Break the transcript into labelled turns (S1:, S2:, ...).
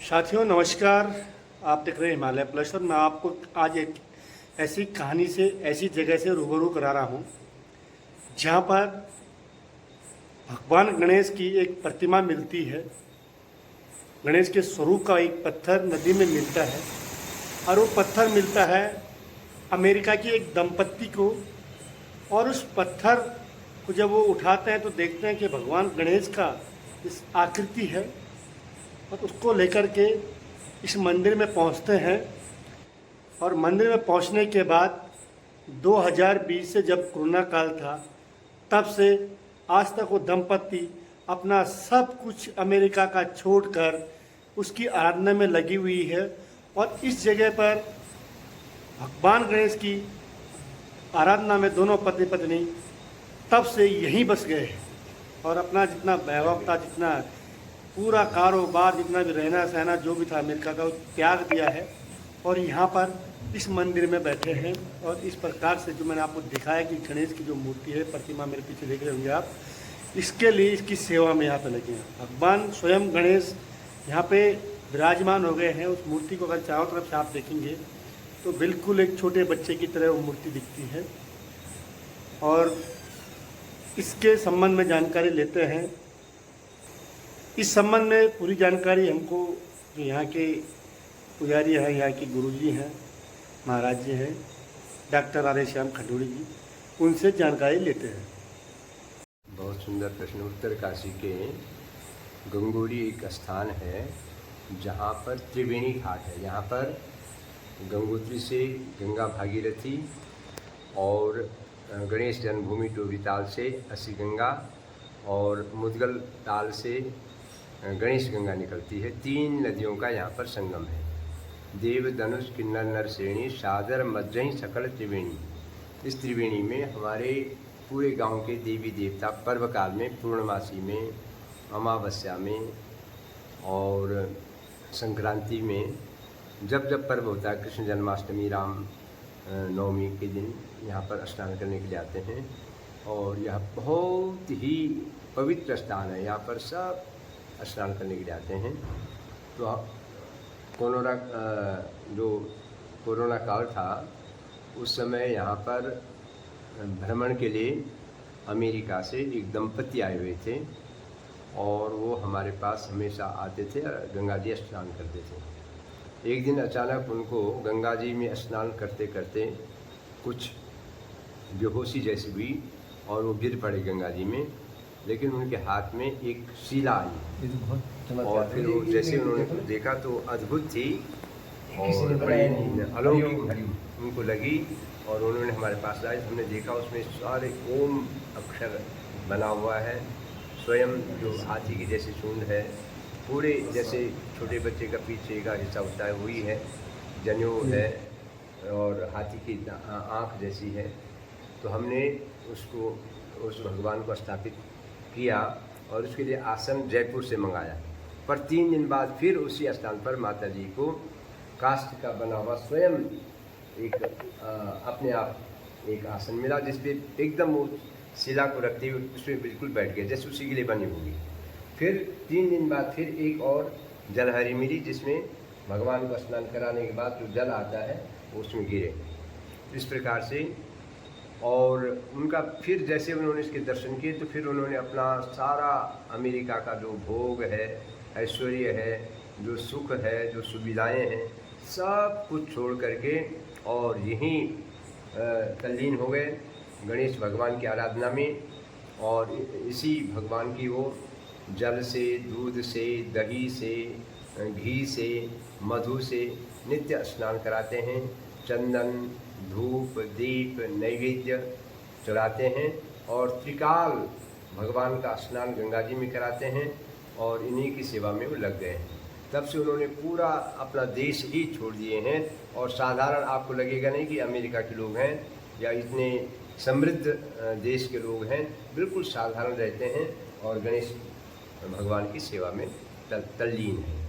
S1: साथियों नमस्कार। आप देख रहे हैं हिमालय प्लस और मैं आपको आज एक ऐसी कहानी से ऐसी जगह से रूबरू करा रहा हूँ जहाँ पर भगवान गणेश की एक प्रतिमा मिलती है। गणेश के स्वरूप का एक पत्थर नदी में मिलता है और वो पत्थर मिलता है अमेरिका की एक दंपत्ति को। और उस पत्थर को जब वो उठाते हैं तो देखते हैं कि भगवान गणेश का इस आकृति है और उसको लेकर के इस मंदिर में पहुंचते हैं। और मंदिर में पहुंचने के बाद 2020 से जब कोरोना काल था तब से आज तक वो दंपत्ति अपना सब कुछ अमेरिका का छोड़कर उसकी आराधना में लगी हुई है। और इस जगह पर भगवान गणेश की आराधना में दोनों पति पत्नी तब से यहीं बस गए हैं और अपना जितना वैभव था, जितना पूरा कारोबार, जितना भी रहना सहना जो भी था अमेरिका का, वो त्याग दिया है और यहाँ पर इस मंदिर में बैठे हैं। और इस प्रकार से जो मैंने आपको दिखाया कि गणेश की जो मूर्ति है, प्रतिमा मेरे पीछे देख रहे होंगे आप, इसके लिए इसकी सेवा में यहाँ पे लगे हैं। भगवान स्वयं गणेश यहाँ पे विराजमान हो गए हैं। उस मूर्ति को अगर चारों तरफ से आप देखेंगे तो बिल्कुल एक छोटे बच्चे की तरह वो मूर्ति दिखती है। और इसके संबंध में जानकारी लेते हैं। इस संबंध में पूरी जानकारी हमको जो यहाँ के पुजारी हैं, यहाँ के गुरुजी हैं, महाराज जी हैं, डॉक्टर आर्य श्याम खंडूड़ी जी, उनसे जानकारी लेते हैं।
S2: बहुत सुंदर प्रश्न। उत्तर काशी के गंगोरी एक स्थान है जहाँ पर त्रिवेणी घाट है। यहाँ पर गंगोत्री से गंगा भागीरथी और गणेश जन्मभूमि टोभी ताल से असी गंगा और मुदगल ताल से गणेश गंगा निकलती है। 3 नदियों का यहाँ पर संगम है। देव धनुष किन्नर नर श्रेणी सादर मज्जही सकल त्रिवेणी। इस त्रिवेणी में हमारे पूरे गांव के देवी देवता पर्व काल में, पूर्णमासी में, अमावस्या में और संक्रांति में, जब जब पर्व होता है, कृष्ण जन्माष्टमी, राम नवमी के दिन यहाँ पर स्नान करने के लिए आते हैं। और यह बहुत ही पवित्र स्थान है। यहाँ पर सब स्नान करने के लिए आते हैं। तो जो कोरोना काल था उस समय यहाँ पर भ्रमण के लिए अमेरिका से एक दंपति आए हुए थे और वो हमारे पास हमेशा आते थे और गंगा जी स्नान करते थे। एक दिन अचानक उनको गंगा जी में स्नान करते करते कुछ बेहोशी जैसी हुई और वो गिर पड़े गंगा जी में। लेकिन उनके हाथ में एक शिला आई और फिर वो जैसे उन्होंने देखा तो अद्भुत थी और बड़ी अलौकिक उनको लगी। और उन्होंने हमारे पास आए, हमने देखा उसमें सारे ओम अक्षर बना हुआ है। स्वयं जो हाथी की जैसी सूंड है, पूरे जैसे छोटे बच्चे का पीछे का हिस्सा होता है वही है, जनेऊ है और हाथी की आँख जैसी है। तो हमने उसको उस भगवान को स्थापित किया और उसके लिए आसन जयपुर से मंगाया। पर 3 दिन बाद फिर उसी स्थान पर माता जी को काष्ठ का बना हुआ स्वयं एक अपने आप एक आसन मिला, जिसपे एकदम वो शिला को रखते हुए उसमें बिल्कुल बैठ गए जैसे उसी के लिए बनी होगी। फिर 3 दिन बाद फिर एक और जलहरी मिली जिसमें भगवान को स्नान कराने के बाद जो जल आता है वो उसमें गिरे। इस प्रकार से और उनका फिर जैसे उन्होंने इसके दर्शन किए तो फिर उन्होंने अपना सारा अमेरिका का जो भोग है, ऐश्वर्य है, जो सुख है, जो सुविधाएं हैं, सब कुछ छोड़ करके और यहीं तल्लीन हो गए गणेश भगवान की आराधना में। और इसी भगवान की वो जल से, दूध से, दही से, घी से, मधु से नित्य स्नान कराते हैं। चंदन, धूप, दीप, नैवेद्य चढ़ाते हैं और त्रिकाल भगवान का स्नान गंगा जी में कराते हैं और इन्हीं की सेवा में वो लग गए हैं। तब से उन्होंने पूरा अपना देश ही छोड़ दिए हैं। और साधारण आपको लगेगा नहीं कि अमेरिका के लोग हैं या इतने समृद्ध देश के लोग हैं, बिल्कुल साधारण रहते हैं और गणेश भगवान की सेवा में तल्लीन है।